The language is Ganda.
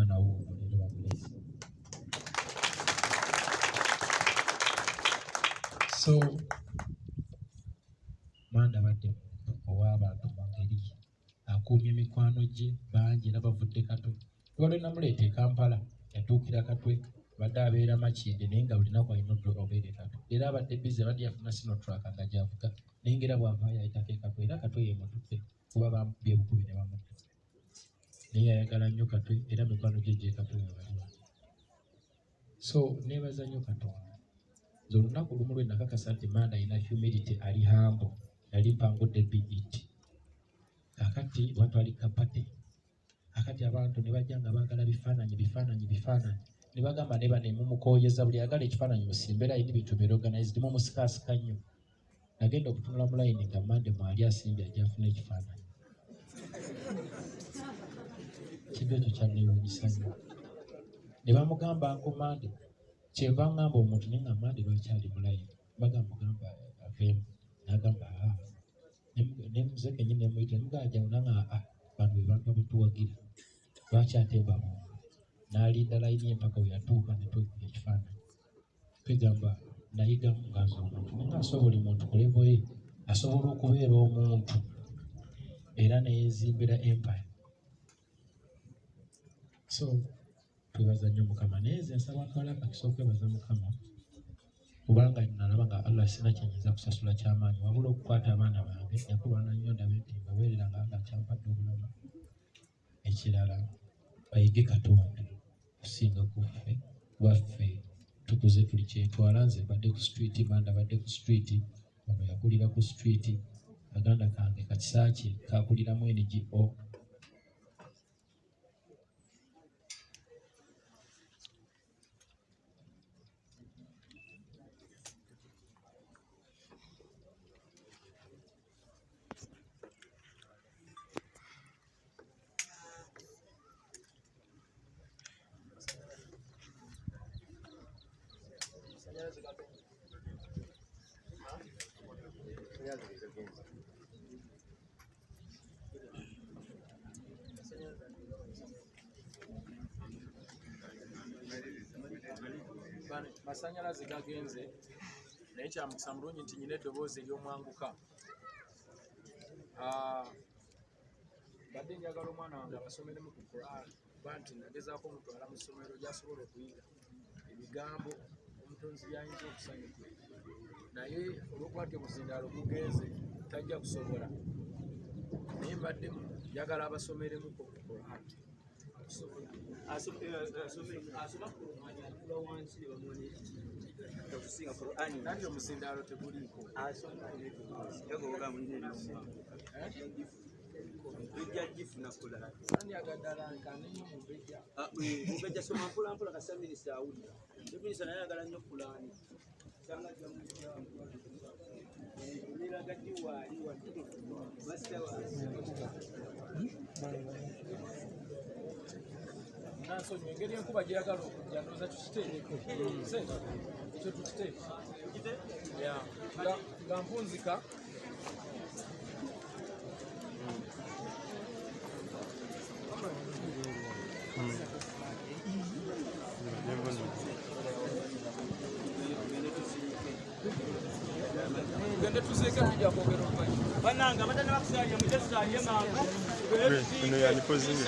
omwana wo olero bamulezi. So Manda badde ow'abantu mu ngeri akuumye mikwano gye bangi era bavudde Katwe. Waliwo namuleeta e Kampala yatuukira Katwe badde abeera Makinde naye nga buli naku alina obeera Katwe. Era abadde bize badde yafuna Sinotrack nga gy'avuga naye ngera bw'avaayo ayitako e Katwe era Katwe yeemututte kuba bamubye bukubi ne bamutta. Naye yayagala nnyo Katwe era mikwano gye gye Katwe we baliwa. So neebaza nnyo Katonda. Nze olunaku lumu lwe nakakasa nti Manda alina humility ali humble yali mpangudde BET. Kakati watwali kapate. Kakati abantu ne bajja nga baagala bifaananyi. Ne bagamba ne bane mumukooyeza buli agala ekifaananyi musimbera yini bitumira organized mu musikaasika nnyo. Nagenda okutunula mu layini nga Mande mwali asimbye ajja afuna ekifaananyi. Kintu ekyo kyanneewuunyisa nnyo. Ne bamugamba Uncle Mande kyenva ngamba omuntu naye nga Mande lwakyali mu layini. Bagamba mugamba aveemu. N'agamba ne muze kennyini ne muyita ne mugamba jawulanga bano be bantu abatuwagira. Lwaki ate mbabonga? N'alinda layini ye mpaka we yatuuka ne twekula ekifaananyi. Twegamba nayigamu ng'aza omuntu naye ng'asobola buli muntu ku levo ye asobola okubeera omuntu era ne yeezimbira empire. So twebaza nnyo Mukama naye nze nsaba akawala akakisa okwebaza Mukama kubanga nalaba nga Allah sina kyenyinza kusasula ky'amaanyi wabula okukwata abaana bange yakulwana nnyo ndabe nti mbaweereranga nga kyampadde obulama. Ekirala bayige Katonda kusinga kuffe waffe tukuze tuli kyetwala. Nze badde ku street Manda badde ku street ono yakulira ku street aganda kange Kakisaaki kakuliramu NGO. Masanyalaze gagenze naye kyamukisa mulungi nti nyina eddoboozi ery'omwanguka. Badde njagala omwana wange abasomeremu ku Quran kuba nti nagezaako omutwala mu ssomero gy'asobola okuyiga ebigambo omutonzi by'ayinza okusanyuka naye olw'okuba nti omuzindaalo gugenze tajja kusobola naye mbaddemu njagala abasomeremuko ku Quran. Nanti omuzindaalo teguliiko. Nansonyiwa engeri enkuba gyeyagala okujja ndowooza tukiteekeko ekyo tukiteeke nga mpunzika. Gende tuziike tujja kwogera oluvannyuma. Bannange abatana bakusaalya mujasaalye mangu. Yani pozinya.